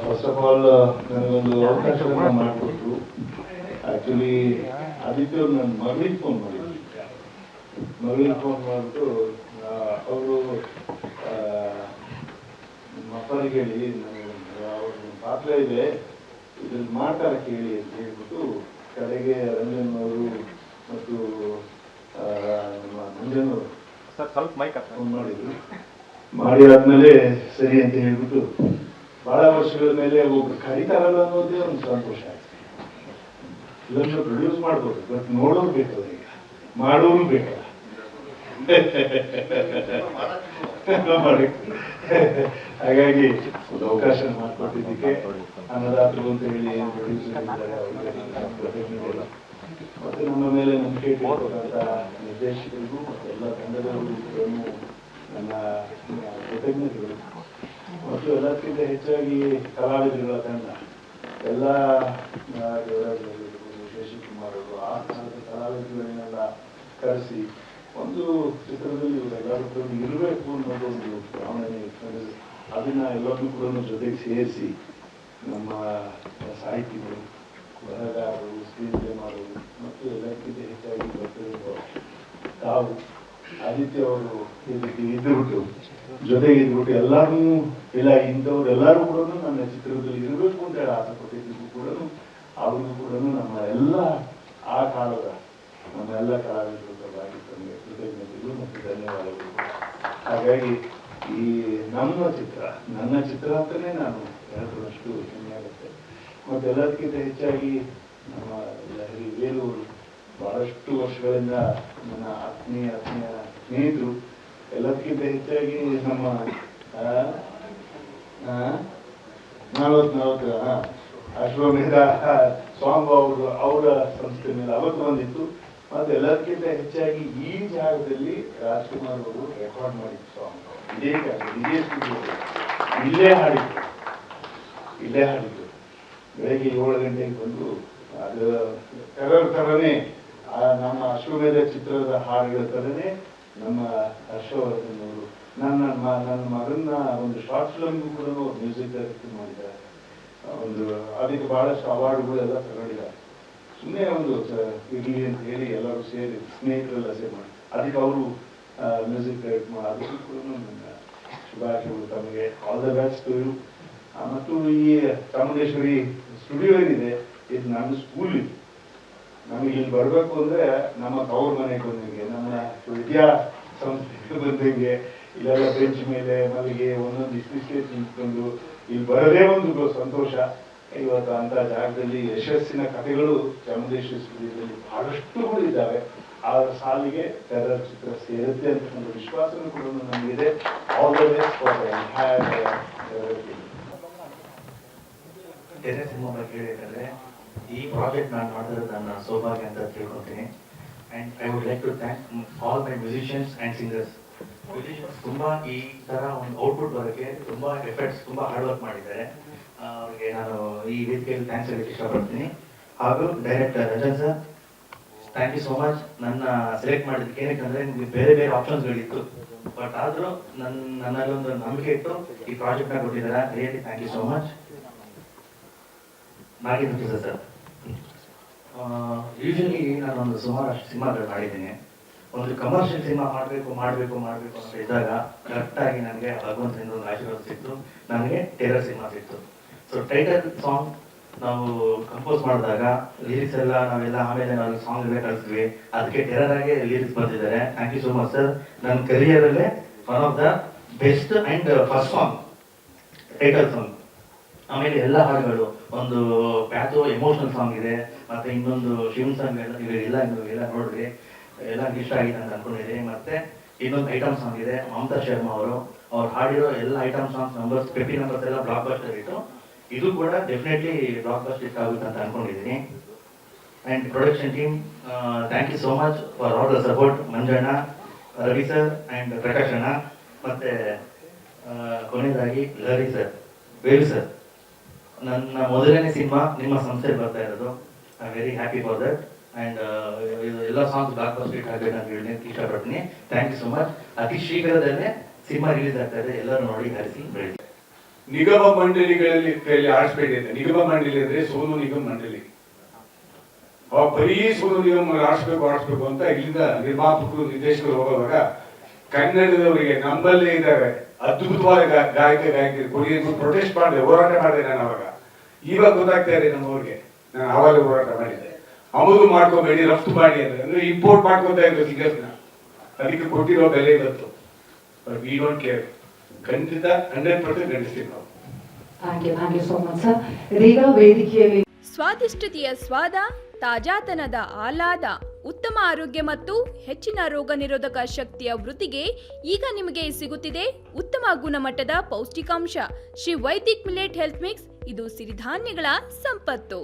First of all ನನಗೊಂದು ಅವಕಾಶವನ್ನು ಮಾಡಿಕೊಟ್ರು. ಆ್ಯಕ್ಚುಲಿ ಆದಿತ್ಯ ನನ್ನ ಮಗಳಿಗೆ ಫೋನ್ ಮಾಡಿದ್ರು. ಮಾಡಿಬಿಟ್ಟು ಅವರು ನಿಮ್ಮ ಅಪ್ಪನಿಗೆ ಹೇಳಿ ನನಗೆ ಅವ್ರ ಪಾತ್ರ ಇದೆ, ಇದ್ರಲ್ಲಿ ಮಾಡ್ತಾರೆ ಕೇಳಿ ಅಂತ ಹೇಳ್ಬಿಟ್ಟು ಕಡೆಗೆ ರಂಜನ್ ಅವರು ಮತ್ತು ನಮ್ಮ ನಂಜನ್ ಅವರು ಫೋನ್ ಮಾಡಿದ್ರು. ಮಾಡಿ ಆದ್ಮೇಲೆ ಸರಿ ಅಂತ ಹೇಳ್ಬಿಟ್ಟು ಬಹಳ ವರ್ಷಗಳ ಮೇಲೆ ಒಬ್ರು ಕರೀತಾರಲ್ಲ ಅನ್ನೋದೇ ಒಂದು ಸಂತೋಷ ಆಯ್ತು. ಇದನ್ನು ಪ್ರೊಡ್ಯೂಸ್ ಮಾಡ್ಬೋದು, ಬಟ್ ನೋಡೋರು ಬೇಕಲ್ಲ, ಈಗ ಮಾಡೋರು ಬೇಕಲ್ಲ. ಹಾಗಾಗಿ ಒಂದು ಅವಕಾಶ ಮಾಡಿಕೊಟ್ಟಿದ್ದಕ್ಕೆ ಅನ್ನದಾತರು ಅಂತ ಹೇಳಿ ಏನು ಪ್ರೊಡ್ಯೂಸರ್ ಇದ್ದಾರೆ ಅವರಿಗೆ ಮತ್ತೆ ನಮ್ಮ ಮೇಲೆ ನಂಬಿಕೆ ಇಟ್ಟಿರ್ತಕ್ಕಂಥ ನಿರ್ದೇಶಕರಿಗೂ ಮತ್ತು ಎಲ್ಲ ತಂಡದವರಿಗೂ ನನ್ನ ಕೃತಜ್ಞತೆಗಳು. ಮತ್ತು ಎಲ್ಲಕ್ಕಿಂತ ಹೆಚ್ಚಾಗಿ ಕಲಾವಿದರುಗಳ ತಂಡ ಎಲ್ಲ ಶಶಿಕುಮಾರ್ ಅವರು ಆ ಕಾಲದ ಕಲಾವಿದರುಗಳನ್ನೆಲ್ಲ ಕರೆಸಿ ಒಂದು ಚಿತ್ರದಲ್ಲಿ ಇವರೆಲ್ಲರೂ ಇರಬೇಕು ಅನ್ನೋದು ಒಂದು ಭಾವನೆ ಇರ್ತದೆ. ಅದನ್ನ ಎಲ್ಲರನ್ನೂ ಕೂಡ ಜೊತೆಗೆ ಸೇರಿಸಿ ನಮ್ಮ ಸಾಹಿತಿಗಳು, ಬರಹಗಾರರು, ಸ್ಕ್ರೀನ್ ಮಾಡೋರು ಮತ್ತು ಎಲ್ಲಕ್ಕಿಂತ ಹೆಚ್ಚಾಗಿ ಬರ್ತಿರೋ ತಾವು ಆದಿತ್ಯ ಅವರು ಇದ್ದುಬಿಟ್ಟು ಜೊತೆಗೆ ಇದ್ಬಿಟ್ಟು ಎಲ್ಲರೂ ಇಲ್ಲ ಇಂಥವ್ರು ಎಲ್ಲರೂ ಕೂಡ ನನ್ನ ಚಿತ್ರದಲ್ಲಿ ಇರಬೇಕು ಅಂತ ಹೇಳಿ ಆಸೆ ಪಟ್ಟಿದ್ದಕ್ಕೂ ಕೂಡ ಅವ್ರಿಗೂ ಕೂಡ ನಮ್ಮ ಎಲ್ಲ ಆ ಕಾಲದ ನಮ್ಮ ಎಲ್ಲ ಕಲಾವಿದರು ಪರವಾಗಿ ತಮಗೆ ಕೃತಜ್ಞತೆಗಳು ಮತ್ತು ಧನ್ಯವಾದಗಳು. ಹಾಗಾಗಿ ಈ ನನ್ನ ಚಿತ್ರ ಅಂತಲೇ ನಾನು ಹೇಳಿದಷ್ಟು ಹೆಮ್ಮೆ ಆಗುತ್ತೆ. ಮತ್ತು ಎಲ್ಲದಕ್ಕಿಂತ ಹೆಚ್ಚಾಗಿ ನಮ್ಮ ಲಹರಿ ವೇಲೂರು ಬಹಳಷ್ಟು ವರ್ಷಗಳಿಂದ ನನ್ನ ಆತ್ಮೀಯ ಸ್ನೇಹಿತರು. ಎಲ್ಲದಕ್ಕಿಂತ ಹೆಚ್ಚಾಗಿ ನಮ್ಮ 40 ಅಶ್ವಮೇಧ ಸಾಂಗ್ ಅವರ ಸಂಸ್ಥೆ ಮೇಲೆ ಅವತ್ತು ಬಂದಿತ್ತು. ಮತ್ತು ಎಲ್ಲದಕ್ಕಿಂತ ಹೆಚ್ಚಾಗಿ ಈ ಜಾಗದಲ್ಲಿ ರಾಜ್ಕುಮಾರ್ ಅವರು ರೆಕಾರ್ಡ್ ಮಾಡಿದ್ದು ಸಾಂಗ್ ಇದೇ ಸ್ಟುಡಿಯೋ ಇಲ್ಲೇ ಹಾಡಿದ್ದು ಬೆಳಗ್ಗೆ 7 ಗಂಟೆಗೆ ಬಂದು ಅದು ಥರನೇ ನಮ್ಮ ಅಶ್ವಮೇಧ ಚಿತ್ರದ ಹಾಡುಗಳ ಥರನೇ ನಮ್ಮ ಹರ್ಷವರ್ಧನ್ ಅವರು ನನ್ನ ಮಗನ ಒಂದು ಶಾರ್ಟ್ ಫಿಲ್ಮ್ಗೂ ಕೂಡ ಮ್ಯೂಸಿಕ್ ಡೈರೆಕ್ಟರ್ ಮಾಡಿದ್ದಾರೆ. ಒಂದು ಅದಕ್ಕೆ ಬಹಳಷ್ಟು ಅವಾರ್ಡ್ಗಳೆಲ್ಲ ತಗೊಂಡಿದ್ದಾರೆ. ಸುಮ್ಮನೆ ಒಂದು ಇರಲಿ ಅಂತ ಹೇಳಿ ಎಲ್ಲರೂ ಸೇರಿ ಸ್ನೇಹಿತರೆಲ್ಲ ಸೇರಿ ಮಾಡಿ ಅದಕ್ಕೆ ಅವರು ಮ್ಯೂಸಿಕ್ ಡೈರೆಕ್ಟ್ ಮಾಡಿ ಅದಕ್ಕೂ ಕೂಡ ನನ್ನ ಶುಭಾಶಯಗಳು ತಮಗೆ. All the best. ಮತ್ತು ಈ ಚಾಮುಂಡೇಶ್ವರಿ ಸ್ಟುಡಿಯೋ ಏನಿದೆ ಇದು ನನ್ನ ಸ್ಕೂಲ್ ಇದು. ನಮಗೆ ಇಲ್ಲಿ ಬರಬೇಕು ಅಂದರೆ ನಮ್ಮ ತವ್ರ ಮನೆಗೆ ಬಂದಂಗೆ, ನಮ್ಮ ವಿದ್ಯಾ ಸಂಸ್ಥೆಗೆ ಬಂದಂಗೆ, ಇಲ್ಲೆಲ್ಲ ಬೆಂಚ್ ಮೇಲೆ ಮಲ್ಲಿಗೆ ಒಂದೊಂದು ಇಷ್ಟಿಷ್ಟೇ ನಿಂತ್ಕೊಂಡು ಇಲ್ಲಿ ಬರೋದೇ ಒಂದು ಸಂತೋಷ. ಇವತ್ತು ಅಂತ ಜಾಗದಲ್ಲಿ ಯಶಸ್ಸಿನ ಕಥೆಗಳು ಚಾಮುಂಡೇಶ್ವರಿ ಸ್ಟುಡಿಯೋದಲ್ಲಿ ಬಹಳಷ್ಟು ಇದ್ದಾವೆ. ಆ ಸಾಲಿಗೆ ಟೆರರ್ ಚಿತ್ರ ಸೇರುತ್ತೆ ಅಂತ ಒಂದು ವಿಶ್ವಾಸನೂ ಕೂಡ ನಮಗಿದೆ. All the best for the entire terror cinema ಬಗ್ಗೆ ಹೇಳಿದ್ರೆ ಈ ಪ್ರಾಜೆಕ್ಟ್ ನಾನು ಮಾಡಿದ್ರೆ ನನ್ನ ಸೌಭಾಗ್ಯ ಅಂತ ತಿಳ್ಕೊತೀನಿ. And I would like to thank all my musicians and singers. Musicians ತುಂಬ ಈ ಥರ ಒಂದು ಔಟ್ಪುಟ್ ಬರೋಕ್ಕೆ ತುಂಬ ಎಫರ್ಟ್ಸ್, ತುಂಬ ಹಾರ್ಡ್ ವರ್ಕ್ ಮಾಡಿದ್ದಾರೆ. ಅವ್ರಿಗೆ ನಾನು ಈ ವೇದಿಕೆಯಲ್ಲಿ ಥ್ಯಾಂಕ್ಸ್ ಹೇಳಕ್ಕೆ ಇಷ್ಟಪಡ್ತೀನಿ. ಹಾಗೂ director Ranjan sir, thank you so much. ನನ್ನ ಸೆಲೆಕ್ಟ್ ಮಾಡಿದ್ದಕ್ಕೆ ಏನಕ್ಕೆ ನಿಮಗೆ ಬೇರೆ ಬೇರೆ ಆಪ್ಷನ್ಸ್ಗಳಿತ್ತು, ಬಟ್ ಆದರೂ ನನ್ನಲ್ಲಿ ಒಂದು ನಂಬಿಕೆ ಇಟ್ಟು ಈ ಪ್ರಾಜೆಕ್ಟ್ನ ಕೊಟ್ಟಿದ್ದಾರೆ. Really thank you so much. Nagendra sir, usually ನಾನೊಂದು ಸುಮಾರು ಸಿನಿಮಾಗಳು ಮಾಡಿದ್ದೀನಿ. ಒಂದು ಕಮರ್ಷಿಯಲ್ ಸಿನಿಮಾ ಮಾಡಬೇಕು ಅಂತ ಇದ್ದಾಗ ಕರೆಕ್ಟಾಗಿ ನನಗೆ ಭಗವಂತನಿಂದ ಒಂದು ಆಶೀರ್ವಾದ ಸಿಕ್ತು. ನನಗೆ ಟೆರರ್ ಸಿನಿಮಾ ಸಿಕ್ತು. ಸೊ ಟೈಟಲ್ ಸಾಂಗ್ ನಾವು ಕಂಪೋಸ್ ಮಾಡಿದಾಗ ಲಿರಿಕ್ಸ್ ಎಲ್ಲ ನಾವೆಲ್ಲ ಆಮೇಲೆ ನಾವು ಸಾಂಗ್ ಎಲ್ಲ ಕಳಿಸ್ತೀವಿ. ಅದಕ್ಕೆ ಟೆರರ್ ಆಗಿ ಲಿರಿಕ್ಸ್ ಬಂದಿದ್ದಾರೆ. Thank you so much sir. ನನ್ನ ಕರಿಯರಲ್ಲೇ one of the best and first song, title song. ಆಮೇಲೆ ಎಲ್ಲ ಹಾಡುಗಳು, ಒಂದು ಪ್ಯಾಥೋ ಎಮೋಷನಲ್ ಸಾಂಗ್ ಇದೆ, ಮತ್ತೆ ಇನ್ನೊಂದು ಶಿವನ್ ಸಾಂಗ್ ಎಲ್ಲ ನೋಡ್ರಿ, ಎಲ್ಲ ಇಷ್ಟ ಆಗಿದೆ ಅಂತ ಅನ್ಕೊಂಡಿದ್ದೀನಿ. ಮತ್ತೆ ಇನ್ನೊಂದು ಐಟಮ್ ಸಾಂಗ್ ಇದೆ, ಮಮತಾ ಶರ್ಮಾ ಅವ್ರು ಹಾಡಿರೋ ಎಲ್ಲ ಐಟಮ್ ಸಾಂಗ್ಸ್ ನಂಬರ್ಸ್ 50 ನಂಬರ್ಸ್ ಎಲ್ಲ ಬ್ಲಾಕ್ ಬಸ್ಟರ್ ಇತ್ತು. ಇದು ಕೂಡ ಡೆಫಿನೆಟ್ಲಿ ಬ್ಲಾಕ್ ಬಸ್ಟರ್ ಇಷ್ಟ ಆಗುತ್ತೆ ಅಂತ ಅನ್ಕೊಂಡಿದ್ದೀನಿ. And production team, thank you so much for all the support. Manjanna, Ravi sir and Prakash ಅಣ್ಣ, ಮತ್ತೆ ಕೊನೆಯದಾಗಿ ಲಹರಿ ಸರ್, ವೇಲು ಸರ್. ನನ್ನ ಮೊದಲನೇ ಸಿನಿಮಾ ನಿಮ್ಮ ಸಂಸ್ಥೆಗೆ ಬರ್ತಾ ಇರೋದು. I am very happy for that. And ಎಲ್ಲ ಸಾಂಗ್ಸ್ ಬ್ಲಾಕ್ ಬಸ್ಟರ್ ಹಿಟ್ ಆಗಬೇಕು ಅಂತ ಹೇಳಲಿಕ್ಕೆ ಇಷ್ಟಪಡ್ತೀನಿ. Thank you so much. ಅತಿ ಶೀಘ್ರದಲ್ಲೇ ಸಿನಿಮಾ ರಿಲೀಸ್ ಆಗ್ತಾ ಇದೆ, ಎಲ್ಲರೂ ನೋಡಿ ಹರಿಸಿ ಬೆಳೆಸಿ. ನಿಗಮ ಮಂಡಳಿಗಳಲ್ಲಿ ಕೈಯಲ್ಲಿ ಆಡಿಸ್ಬೇಡಿ ಅಂತ. ನಿಗಮ ಮಂಡಳಿ ಅಂದ್ರೆ ಸೋನು ನಿಗಮ ಮಂಡಳಿ, ಬರೀ ಸೋನು ನಿಗಮ ಆಡಿಸ್ಬೇಕು ಅಂತ ಇಲ್ಲಿಂದ ನಿರ್ಮಾಪಕರು ನಿರ್ದೇಶಕರು ಹೋಗುವಾಗ ಕನ್ನಡದವರಿಗೆ ನಮ್ಮಲ್ಲೇ ಇದ್ದಾರೆ ಅದ್ಭುತವಾದ ಗಾಯಕರು ಕೊಡಿ ಪ್ರೊಟೆಸ್ಟ್ ಮಾಡಿದೆ, ಹೋರಾಟ ಮಾಡಿದೆ ನಾನು ಅವಾಗ. ಇವಾಗ ಗೊತ್ತಾಗ್ತಾ ಇದೆ ನಮ್ಮವ್ರಿಗೆ, ನಾನು ಆವಾಗ ಹೋರಾಟ ಮಾಡಿದ್ದೆ. ಆಮದು ಮಾಡ್ಕೋಬೇಡಿ, ರಫ್ತು ಮಾಡಿ ಅಂದ್ರೆ ಇಂಪೋರ್ಟ್ ಮಾಡ್ಕೊತಾ ಇದ್ರು ಸಿಂಗರ್ಸ್ನ, ಅದಕ್ಕೆ ಕೊಟ್ಟಿರೋ ಬೆಲೆ ಇವತ್ತು. ವಿ ಡೋಂಟ್ ಕೇರ್, ಖಂಡಿತ 100% ಗಂಡಿಸ್ತೀವಿ ನಾವು. Thank you so much sir. ಇದೀಗ ವೇದಿಕೆಯಲ್ಲಿ ಸ್ವಾದಿಷ್ಟತೆಯ ಸ್ವಾದ, ತಾಜಾತನದ ಆಹ್ಲಾದ, ಉತ್ತಮ ಆರೋಗ್ಯ ಮತ್ತು ಹೆಚ್ಚಿನ ರೋಗ ನಿರೋಧಕ ಶಕ್ತಿಯ ವೃತ್ತಿಗೆ ಈಗ ನಿಮಗೆ ಸಿಗುತ್ತಿದೆ ಉತ್ತಮ ಗುಣಮಟ್ಟದ ಪೌಷ್ಟಿಕಾಂಶ Shri Vaidik millet health mix. ಇದು ಸಿರಿಧಾನ್ಯಗಳ ಸಂಪತ್ತು.